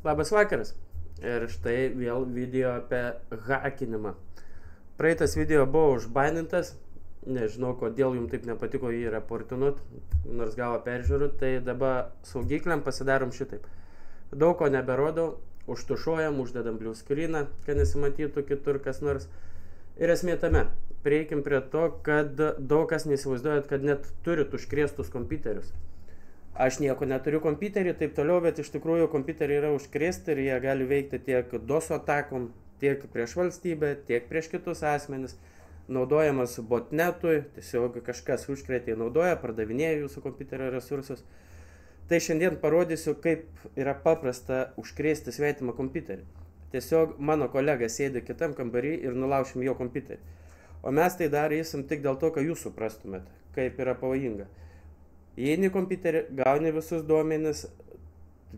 Labas vakaras. Ir štai vėl video apie hakinimą. Praeitas video buvo užbainintas. Nežinau, kodėl jums taip nepatiko jį reportinut, nors gavo peržiūrų. Tai dabar saugikliam pasidarom šitaip. Daug ko neberodau, užtušuojam, uždedam blue screeną, kad nesimatytų kitur kas nors. Ir esmė tame. Prieikim prie to, kad daug kas neįsivaizduojat, kad net turit užkrėstus kompiuterius. Aš nieko neturiu kompiuterį, taip toliau, bet iš tikrųjų kompiuteriai yra užkrėsti ir jie gali veikti tiek DOS atakom, tiek prieš valstybę, tiek prieš kitus asmenis. Naudojamas botnetui, tiesiog kažkas užkrėtė, naudoja, pardavinėja jūsų kompiuterio resursus. Tai šiandien parodysiu, kaip yra paprasta užkrėsti svetimą kompiuterį. Tiesiog mano kolega sėdi kitam kambarį ir nulaušim jo kompiuterį. O mes tai darysim tik dėl to, kad jūs suprastumėt, kaip yra pavojinga. Įeini kompiuterį, gauni visus duomenis,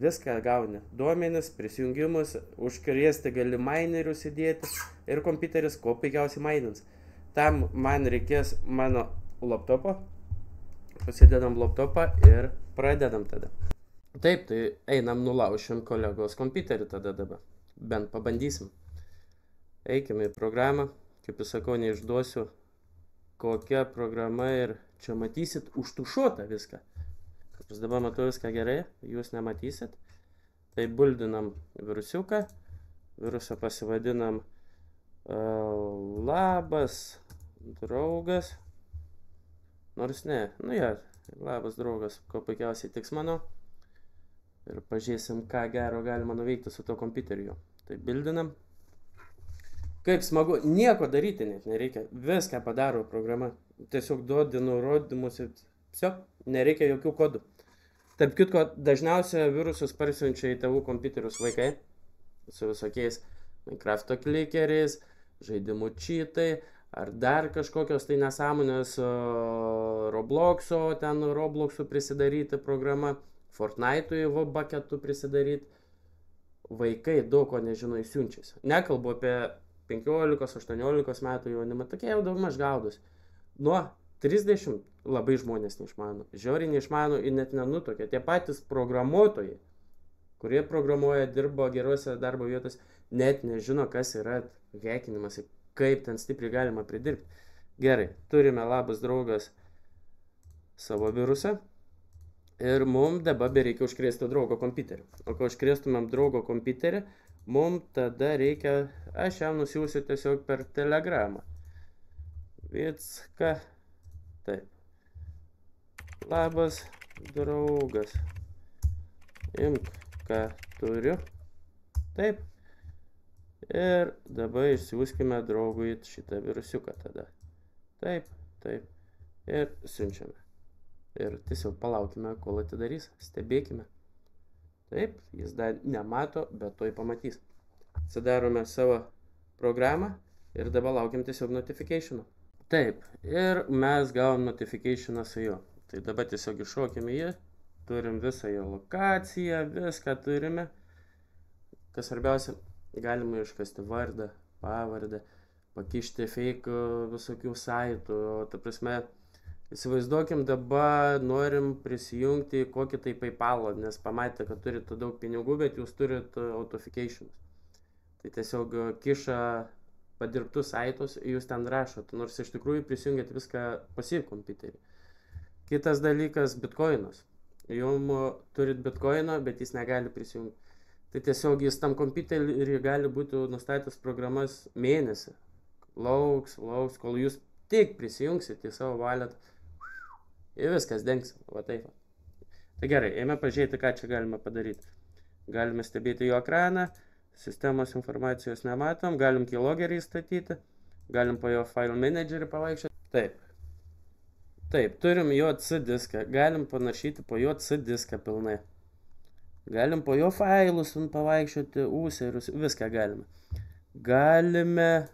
viską gauni. Duomenis, prisijungimus, užkrėsti gali minerius įdėti ir kompiuteris kuo puikiausiai mainins. Tam man reikės mano laptopo, pasidedam laptopą ir pradedam tada. Taip, tai einam nulaušim kolegos kompiuterį tada dabar. Bent pabandysim. Eikime į programą, kaip jūs sakau, neišduosiu kokia programa ir čia matysit užtušuotą viską. Aš dabar matau viską gerai, jūs nematysit. Tai buldinam virusiuką, virusą pasivadinam labas draugas. Nors ne, labas draugas, ko puikiausiai tiks mano. Ir pažiūrėsim, ką gero galima nuveikti su to kompiuteriu. Tai buldinam. Kaip smagu, nieko daryti net nereikia, viską padaro programa, tiesiog duodi nurodymus ir nereikia jokių kodų. Tarp kitko, dažniausiai virusus parsiunčia į tėvų kompiuterius vaikai, su visokiais Minecrafto klikeriais, žaidimų cheatai, ar dar kažkokios tai nesąmonės Robloxo, ten Robloxų prisidaryti programa, Fortnite'ui bucketų prisidaryti. Vaikai daug ko nežino įsiunčiasi. Nekalbu apie 15-18 metų jaunimą, tokie jau daugmaž gaudus. Nuo 30 labai žmonės neišmano, žiauriai neišmano ir net nenutokia. Tie patys programuotojai, kurie programuoja, dirbo gerose darbo vietos, net nežino, kas yra hakinimas ir kaip ten stipriai galima pridirbti. Gerai, turime labas draugas savo virusą ir mums dabar bereikia užkrėsti draugo kompiuterį. O kai užkrėstumėm draugo kompiuterį, mums tada reikia, aš jam nusiųsiu tiesiog per telegramą. Vicka, taip. Labas draugas. Imk, ką turiu. Taip. Ir dabar išsiųskime draugui šitą virusiuką tada. Taip, taip. Ir siunčiame. Ir tiesiog palaukime, kol atidarys. Stebėkime. Taip, jis dar nemato, bet toj pamatys. Atsidarome savo programą ir dabar laukiam tiesiog notification'o. Taip, ir mes gavom notification'ą su juo. Tai dabar tiesiog iššokime jį, turim visą jo lokaciją, viską turime. Kas svarbiausia, galima iškasti vardą, pavardę, pakišti fake visokių saitų, ta prasme, įsivaizduokim, dabar norim prisijungti kokį tai PayPal'ą, nes pamatėte, kad turite daug pinigų, bet jūs turite authentication'us. Tai tiesiog kiša padirbtus saitus, jūs ten rašot, nors iš tikrųjų prisijungėt viską pas jį kompiuterį. Kitas dalykas, bitcoinas. Jums turit bitcoiną, bet jis negali prisijungti. Tai tiesiog jis tam kompiuterį gali būti nustatęs programas mėnesį. Lauks, kol jūs tik prisijungsit į savo wallet. Ir viskas dengsim, va taip. Tai gerai, ėmė pažiūrėti, ką čia galime padaryti. Galime stebėti jo ekraną, sistemos informacijos nematom, galim keyloggerį įstatyti, galim po jo file managerį pavaikščioti. Taip. Taip, turim jo C diską, galim panašyti po jo C diską pilnai. Galim po jo failus pavaikščioti, userius, viską galime. Galime,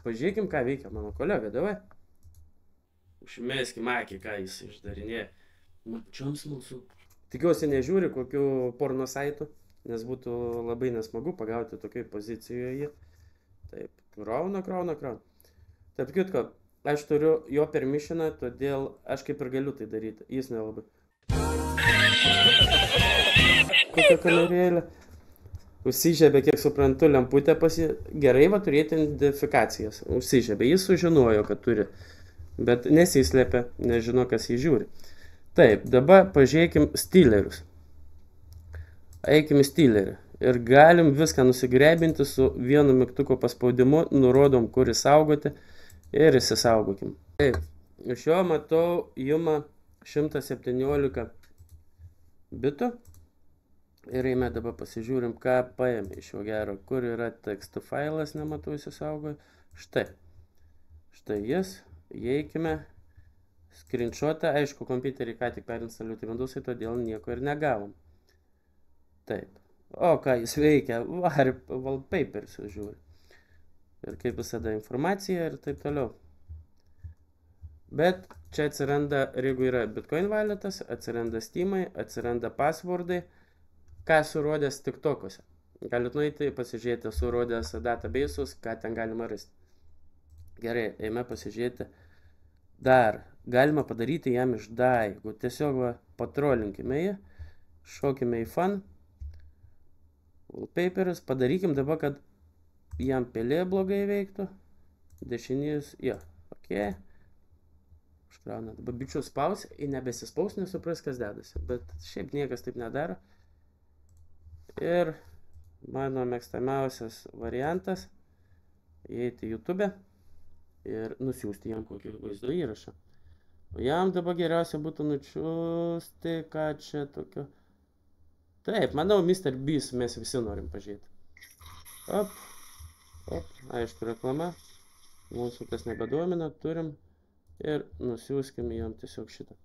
pažiūrėkim, ką veikia mano kolega, davai. Užmeskim akį, ką jis išdarinėja. Mačiom smalsu. Tikiuosi nežiūri kokių porno saitų, nes būtų labai nesmagu pagauti tokiai pozicijoje. Taip, krauna. Taip kitko, aš turiu jo permissioną, todėl aš kaip ir galiu tai daryti. Jis nelabai. Kokia kamerėlė. Užsižiebė, kiek suprantu, lemputę gerai va turėti identifikacijas. Užsižiebė, jis sužinojo, kad turi, bet nesislėpė, nežino, kas jį žiūri. Taip, dabar pažiūrėkim stylerius. Eikim į stylerį. Ir galim viską nusigrebinti su vienu mygtuko paspaudimu, nurodom, kur įsaugoti ir įsisaugokim. Taip, iš jo matau jumą 117 bitų. Ir eime dabar pasižiūrim, ką paėmė iš jo gero, kur yra tekstų failas, nematau, įsisaugoju. Štai. Štai jis. Įeikime. Screenshotą, aišku, kompiuterį ką tik perinstaliuoti Windows'ai, todėl nieko ir negavom. Taip. O, ką jis veikia? Wallpapers žiūri. Ir kaip visada informacija ir taip toliau. Bet čia atsiranda, jeigu yra Bitcoin walletas, atsiranda Steam'ai, atsiranda passwordai, ką surodęs TikTok'uose. Galit nueiti, pasižiūrėti, surodęs database'us, ką ten galima rasti. Gerai, eime pasižiūrėti. Dar galima padaryti jam iš DAI. Jeigu tiesiog patrolinkime jį, šokime į fun, wallpaperis, padarykim dabar, kad jam pelė blogai veiktų. Dešinys, jo, ok. Užkrauna, dabar bičiu spaus, ir nebesispaus, nesupras, kas dedasi. Bet šiaip niekas taip nedaro. Ir mano mėgstamiausias variantas įeiti į YouTube ir nusiųsti jam kokį vaizdo įrašą. O jam dabar geriausia būtų nučiūsti, ką čia tokio. Taip, manau, Mr. Beast mes visi norim pažiūrėti. Op, op, aišku, reklama. Mūsų tas nebedomina, turim. Ir nusiųskim jam tiesiog šitą.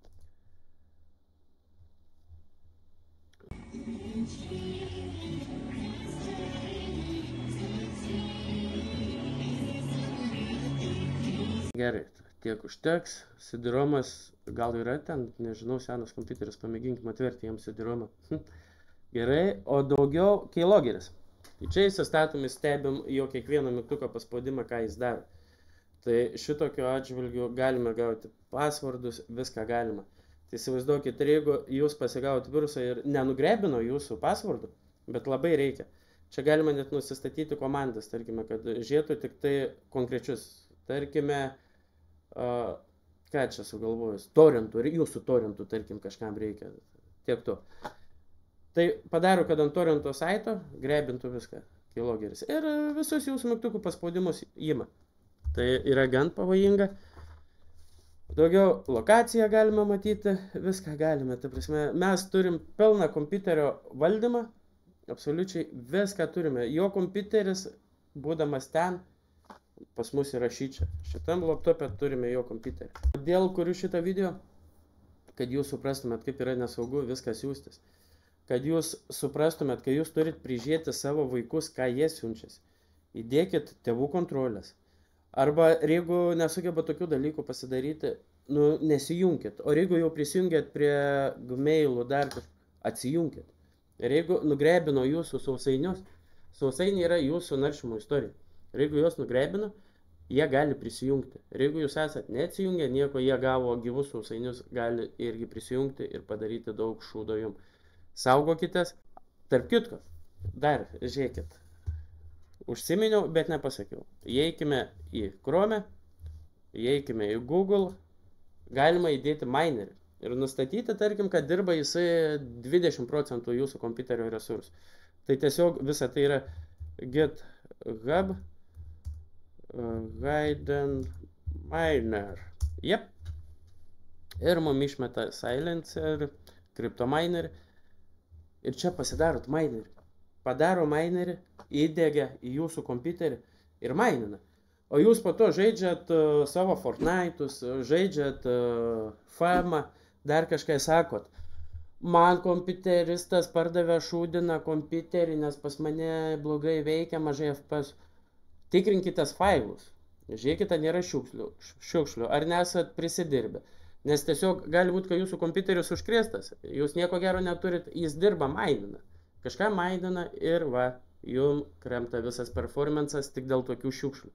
Gerai, tiek užteks. CD-ROMas gal yra ten, nežinau, senas kompiuteris, pamėginkim atverti jam CD-ROMą. Gerai, o daugiau keyloggeris. Čia įsistatom, stebim jo kiekvieno mygtuko paspaudimą, ką jis daro. Tai šitokio atžvilgiu galime gauti passwordus, viską galima. Tai įsivaizduokit, jeigu jūs pasigavot virusą ir nenugrebino jūsų passwordų, bet labai reikia. Čia galima net nusistatyti komandas, tarkime, kad žiūrėtų tik tai konkrečius. Tarkime, ką čia sugalvojus, torrentų, ir jūsų torrentų, tarkim, kažkam reikia, tiek to. Tai padaro, kad ant torrento saito grebintų viską, keyloggeris. Ir visus jūsų mygtukų paspaudimus ima. Tai yra gan pavojinga. Daugiau lokaciją galime matyti, viską galime. Ta prasme, mes turim pilną kompiuterio valdymą, absoliučiai viską turime. Jo kompiuteris, būdamas ten, pas mus yra šičia. Šitam laptopė turime jo kompiuterį. Kodėl kuriu šitą video? Kad jūs suprastumėt, kaip yra nesaugu viskas siūstis. Kad jūs suprastumėt, kai jūs turit prižiūrėti savo vaikus, ką jie siunčiasi. Įdėkit tėvų kontrolės. Arba jeigu nesugeba tokių dalykų pasidaryti, nesijungkit. O jeigu jau prisijungėt prie Gmail'ų dar atsijungkit. Ir jeigu nugrebino jūsų sausainius, sausainiai yra jūsų naršymo istorija. Ir jeigu juos nugrebino, jie gali prisijungti. Ir jeigu jūs esat neatsijungę, nieko, jie gavo gyvus sausainius, gali irgi prisijungti ir padaryti daug šūdo jums. Saugokitės. Tarp kitko, dar žiūrėkit. Užsiminiau, bet nepasakiau. Įeikime į Chrome, įeikime į Google, galima įdėti minerį ir nustatyti, tarkim, kad dirba jisai 20% jūsų kompiuterio resursų. Tai tiesiog visa tai yra GitHub Hidden Miner. Jep. Ir mums išmeta Silencer, CryptoMiner. Ir čia pasidarot minerį. Padaro minerį, įdėgia į jūsų kompiuterį ir minina. O jūs po to žaidžiat savo Fortnite'us, žaidžiat Famą, dar kažkai sakot. Man kompiuteris tas pardavė šūdiną kompiuterį, nes pas mane blogai veikia, mažai FPS. Tikrinkitės failus. Žiūrėkite, nėra šiukšlių. Ar nesat prisidirbę. Nes tiesiog gali būti, kad jūsų kompiuteris užkrėstas. Jūs nieko gero neturit, jis dirba, mainina. Kažką mainina ir va, jums kremta visas performances tik dėl tokių šiukšlių.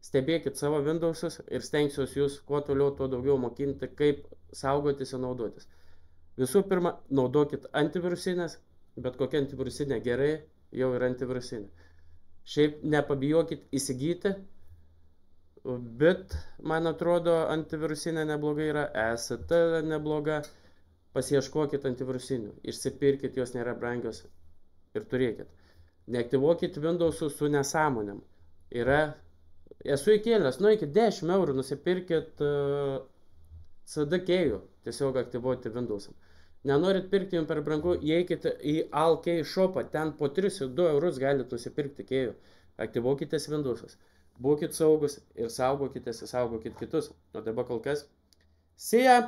Stebėkit savo Windows'us ir stengsiuosi jūs kuo toliau, tuo daugiau mokinti, kaip saugotis ir naudotis. Visų pirma, naudokit antivirusinės, bet kokia antivirusinė gerai, jau yra antivirusinė. Šiaip nepabijokit įsigyti, bet man atrodo antivirusinė nebloga yra, EST nebloga, pasieškokit antivirusinių, išsipirkit, jos nėra brangios ir turėkit. Neaktyvuokit Windows'ų su nesąmonėm. Esu įkėlęs, iki 10 eurų nusipirkit CD kėjų, tiesiog aktyvuoti Windows'am. Nenorit pirkti jums per brangu, įeikite į AllKey shopą, ten po 3-2 eurus galite nusipirkti kėjų. Aktyvuokitės Windows'us. Būkit saugus ir saugokitės, saugokit kitus. O dabar kol kas. See ya!